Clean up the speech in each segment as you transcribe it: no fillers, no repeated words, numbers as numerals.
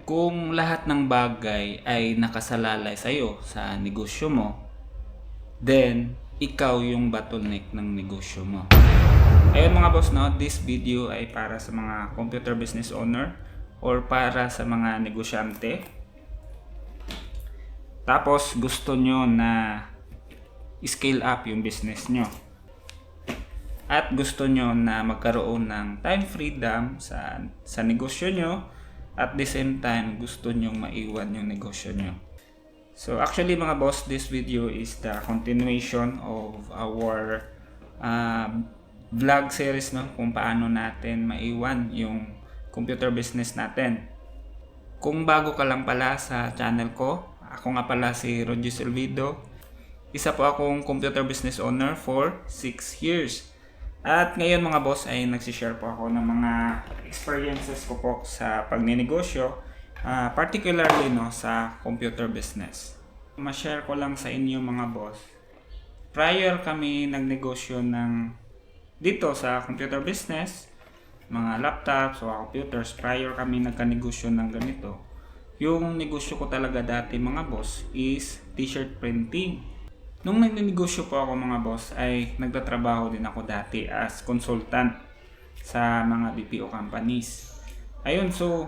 Kung lahat ng bagay ay nakasalalay sa'yo sa negosyo mo, then ikaw yung bottleneck ng negosyo mo. Ayun mga boss, no, this video ay para sa mga computer business owner or para sa mga negosyante. Tapos gusto nyo na scale up yung business nyo. At gusto nyo na magkaroon ng time freedom sa negosyo nyo. At the same time, gusto nyo maiwan yung negosyo nyo. So actually mga boss, this video is the continuation of our vlog series, no, kung paano natin maiwan yung computer business natin. Kung bago ka lang pala sa channel ko, ako nga pala si Roger Silvido. Isa po akong computer business owner for 6 years. At ngayon mga boss ay nagsishare po ako ng mga experiences ko po sa pagninegosyo, particularly no, sa computer business. Ma-share ko lang sa inyo mga boss. Prior kami nagnegosyo dito sa computer business, mga laptops o computers, prior kami nagkanegosyo ng ganito. Yung negosyo ko talaga dati mga boss is t-shirt printing. Nung nagnegosyo po ako mga boss ay nagtatrabaho din ako dati as consultant sa mga BPO companies. Ayun, so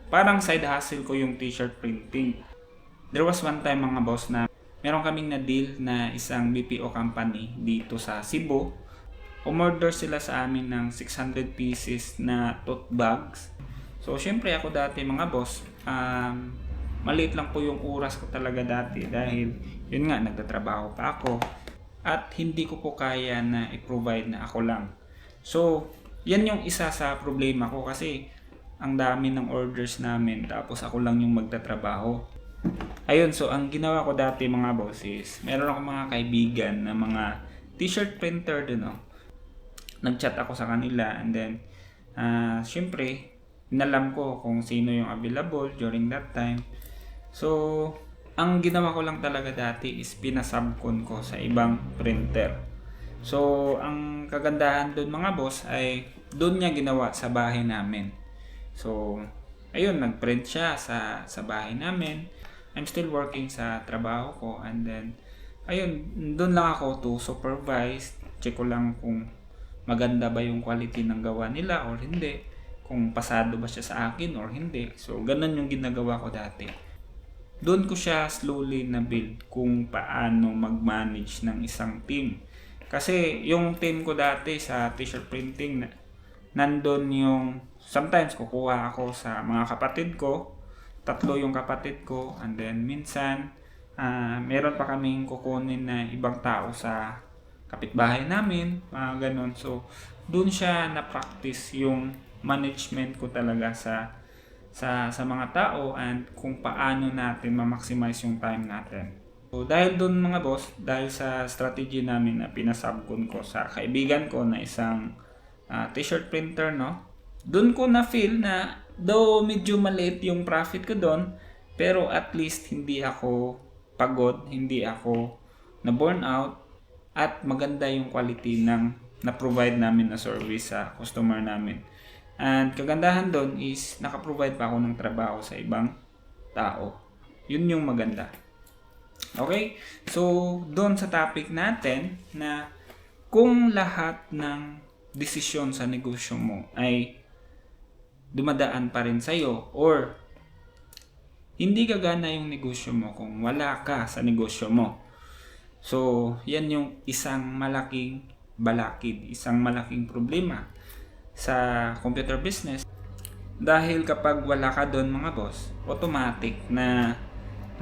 parang side hustle ko yung t-shirt printing. There was one time mga boss na meron kaming na-deal na isang BPO company dito sa Cebu. Umorder sila sa amin ng 600 pieces na tote bags. So syempre ako dati mga boss, maliit lang po yung oras ko talaga dati dahil yun nga, nagtatrabaho pa ako at hindi ko po kaya na i-provide na ako lang. So yan yung isa sa problema ko kasi ang dami ng orders namin tapos ako lang yung magtatrabaho. Ayun, so ang ginawa ko dati mga boss is meron ako mga kaibigan na mga t-shirt printer din, no? Nag-chat ako sa kanila and then syempre inalam ko kung sino yung available during that time. So ang ginawa ko lang talaga dati is pinasubcon ko sa ibang printer. So ang kagandahan doon mga boss ay doon niya ginawa sa bahay namin. So ayun, nagprint siya sa bahay namin. I'm still working sa trabaho ko and then ayun, doon lang ako to supervise. Check ko lang kung maganda ba yung quality ng gawa nila or hindi. Kung pasado ba siya sa akin or hindi. So ganun yung ginagawa ko dati. Doon ko siya slowly na build kung paano mag-manage ng isang team. Kasi yung team ko dati sa t-shirt printing, nandun yung sometimes kukuha ako sa mga kapatid ko, 3 yung kapatid ko, and then minsan meron pa kaming kukunin na ibang tao sa kapitbahay namin, ganun. So doon siya na-practice yung management ko talaga sa mga tao and kung paano natin ma-maximize yung time natin. So dahil doon mga boss, dahil sa strategy namin na pinasubcon ko sa kaibigan ko na isang t-shirt printer, no, doon ko na feel na though medyo maliit yung profit ko doon, pero at least hindi ako pagod, hindi ako na burn out at maganda yung quality ng na-provide namin na service sa customer namin. And kagandahan doon is naka-provide pa ako ng trabaho sa ibang tao. Yun yung maganda. Okay? So, doon sa topic natin na kung lahat ng desisyon sa negosyo mo ay dumadaan pa rin sa'yo or hindi gagana yung negosyo mo kung wala ka sa negosyo mo. So, yan yung isang malaking balakid, isang malaking problema sa computer business. Dahil kapag wala ka doon mga boss, automatic na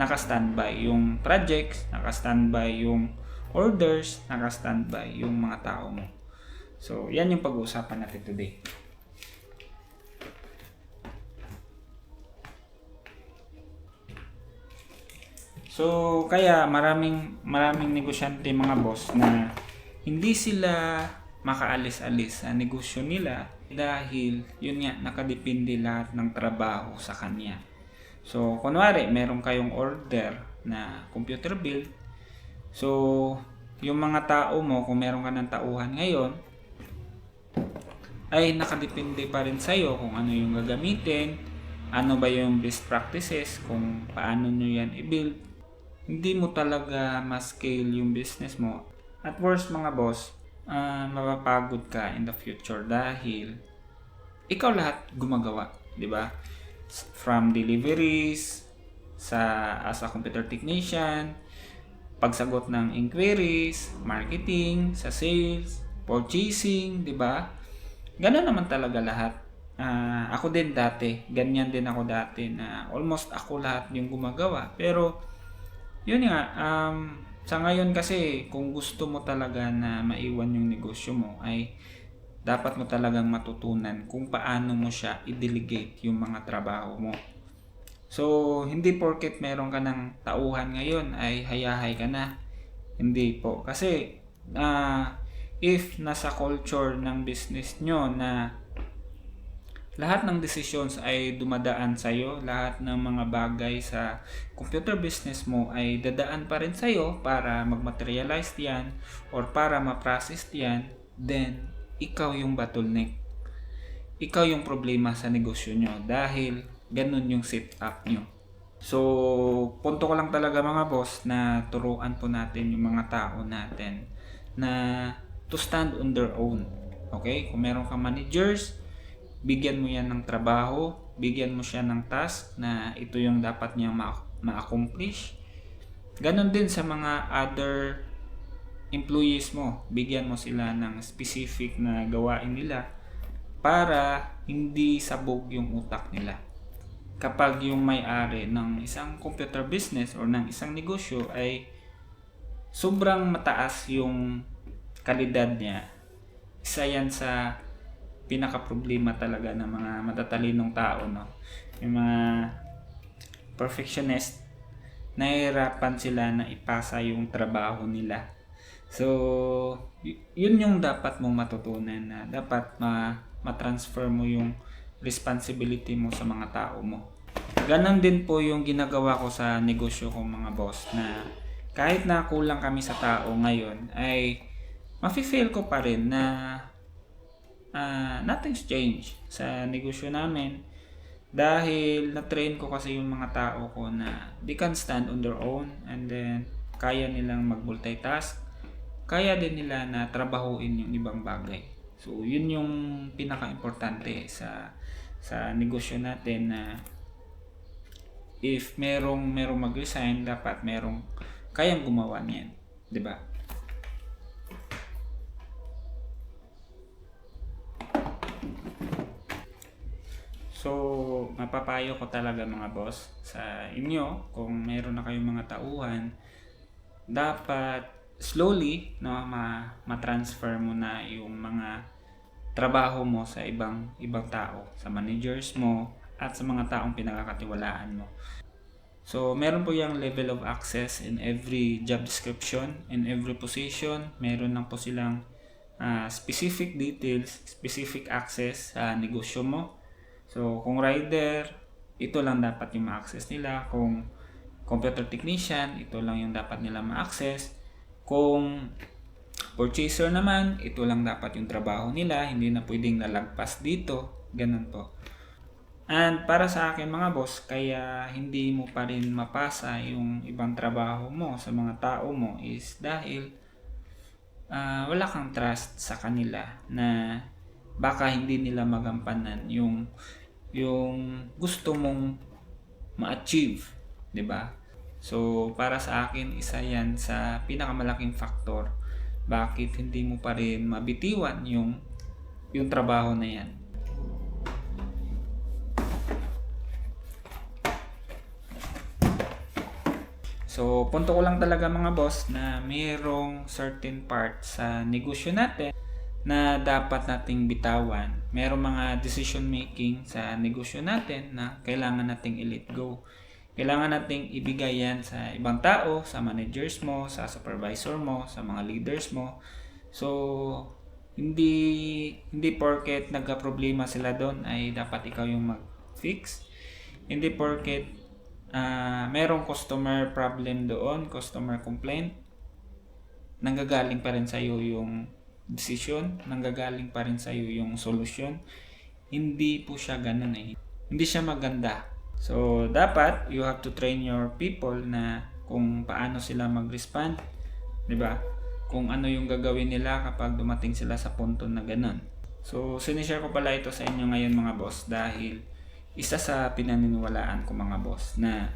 naka-standby yung projects, naka-standby yung orders, naka-standby yung mga tao mo. So, yan yung pag-uusapan natin today. So, kaya maraming negosyante mga boss na hindi sila makaalis-alis sa negosyo nila dahil yun nga, nakadepende lahat ng trabaho sa kanya. So kunwari meron kayong order na computer build, so yung mga tao mo, kung meron ka ng tauhan ngayon, ay nakadepende pa rin sa'yo kung ano yung gagamitin, ano ba yung best practices, kung paano nyo yan i-build, hindi mo talaga ma-scale yung business mo. At worst mga boss, mapapagod ka in the future dahil ikaw lahat gumagawa, di ba? From deliveries, as a computer technician, pagsagot ng inquiries, marketing, sa sales, purchasing, di ba? Ganun naman talaga lahat. Ako din dati, ganyan din ako dati na almost ako lahat yung gumagawa. Pero, yun nga, sa ngayon kasi, kung gusto mo talaga na maiwan yung negosyo mo, ay dapat mo talagang matutunan kung paano mo siya i-delegate yung mga trabaho mo. So, hindi porket meron ka ng tauhan ngayon ay hayahay ka na. Hindi po. Kasi, if nasa culture ng business nyo na lahat ng decisions ay dumadaan sa'yo, lahat ng mga bagay sa computer business mo ay dadaan pa rin sa'yo para mag-materialize yan or para ma-process yan, then ikaw yung bottleneck. Ikaw yung problema sa negosyo nyo dahil ganun yung setup nyo. So, punto ko lang talaga mga boss na turuan po natin yung mga tao natin na to stand on their own. Okay? Kung meron kang managers, bigyan mo yan ng trabaho, bigyan mo siya ng task na ito yung dapat niya ma-accomplish. Ganon din sa mga other employees mo. Bigyan mo sila ng specific na gawain nila para hindi sabog yung utak nila. Kapag yung may-ari ng isang computer business or ng isang negosyo ay sobrang mataas yung kalidad niya, isa yan sa pinaka-problema talaga ng mga matatalinong tao, no? Yung mga perfectionist, nahihirapan sila na ipasa yung trabaho nila. So, yun yung dapat mong matutunan na dapat ma-transfer mo yung responsibility mo sa mga tao mo. Ganon din po yung ginagawa ko sa negosyo ko mga boss na kahit na kulang kami sa tao ngayon ay mafe-feel ko pa rin na nothing's changed sa negosyo namin dahil na-train ko kasi yung mga tao ko na they can stand on their own and then kaya nilang mag-multitask, kaya din nila na trabahuin yung ibang bagay. So yun yung pinaka-importante sa negosyo natin na if merong mag-resign, dapat merong kayang gumawa niyan, 'di ba? So, mapapayo ko talaga mga boss sa inyo kung meron na kayong mga tauhan, dapat slowly no ma-transfer mo na yung mga trabaho mo sa ibang tao, sa managers mo at sa mga taong pinakakatiwalaan mo. So, meron po yung level of access in every job description, in every position. Meron lang po silang specific details, specific access sa negosyo mo. So, kung rider, ito lang dapat yung ma-access nila. Kung computer technician, ito lang yung dapat nila ma-access. Kung purchaser naman, ito lang dapat yung trabaho nila. Hindi na pwedeng lalagpas dito. Ganun po. And para sa akin mga boss, kaya hindi mo pa rin mapasa yung ibang trabaho mo sa mga tao mo is dahil wala kang trust sa kanila na baka hindi nila magampanan yung gusto mong ma-achieve, 'di ba? So, para sa akin isa 'yan sa pinakamalaking factor bakit hindi mo pa rin mabitiwan yung trabaho na 'yan. So, punto ko lang talaga mga boss na mayroong certain part sa negosyo natin na dapat nating bitawan. Merong mga decision making sa negosyo natin na kailangan nating i-let go. Kailangan nating ibigay yan sa ibang tao, sa managers mo, sa supervisor mo, sa mga leaders mo. So, hindi porket nagka-problema sila doon ay dapat ikaw yung mag-fix. Hindi porket merong customer problem doon, customer complaint, nanggagaling pa rin sa'yo yung decision, nanggagaling pa rin sa'yo yung solution. Hindi po siya ganun eh. hindi siya maganda. So, dapat you have to train your people na kung paano sila mag-respond, 'di ba? Kung ano yung gagawin nila kapag dumating sila sa punto na ganun. So, sinishare ko pala ito sa inyo ngayon mga boss dahil isa sa pinaniniwalaan ko mga boss na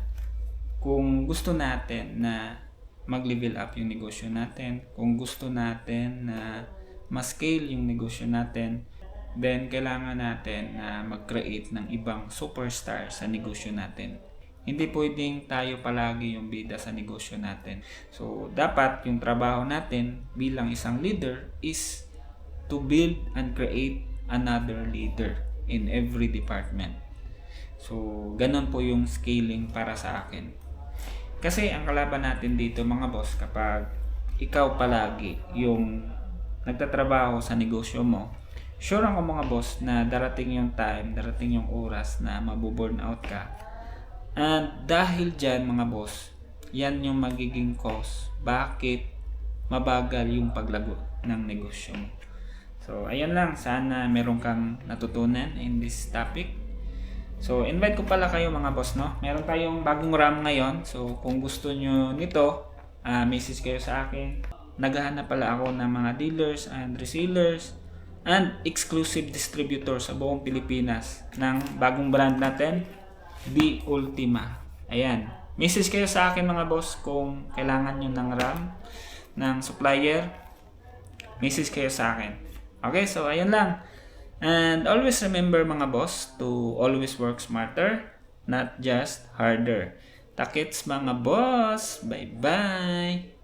kung gusto natin na mag-level up yung negosyo natin, kung gusto natin na ma-scale yung negosyo natin, then kailangan natin na mag-create ng ibang superstar sa negosyo natin. Hindi pwedeng tayo palagi yung bida sa negosyo natin. So, dapat yung trabaho natin bilang isang leader is to build and create another leader in every department. So, ganun po yung scaling para sa akin. Kasi ang kalaban natin dito mga boss, kapag ikaw palagi yung nagtatrabaho sa negosyo mo, sure ako mga boss na darating yung time, darating yung oras na mabuburn out ka. And dahil dyan mga boss, yan yung magiging cause bakit mabagal yung paglago ng negosyo mo. So, ayan lang. Sana meron kang natutunan in this topic. So, invite ko pala kayo mga boss, no? Meron tayong bagong RAM ngayon. So, kung gusto nyo nito, message kayo sa akin. Naghahanap pala ako ng mga dealers and resellers and exclusive distributor sa buong Pilipinas ng bagong brand natin, The Ultima. Ayan. Message kayo sa akin mga boss kung kailangan nyo ng RAM, ng supplier. Message kayo sa akin. Okay, so ayan lang. And always remember mga boss to always work smarter, not just harder. Takits mga boss. Bye-bye.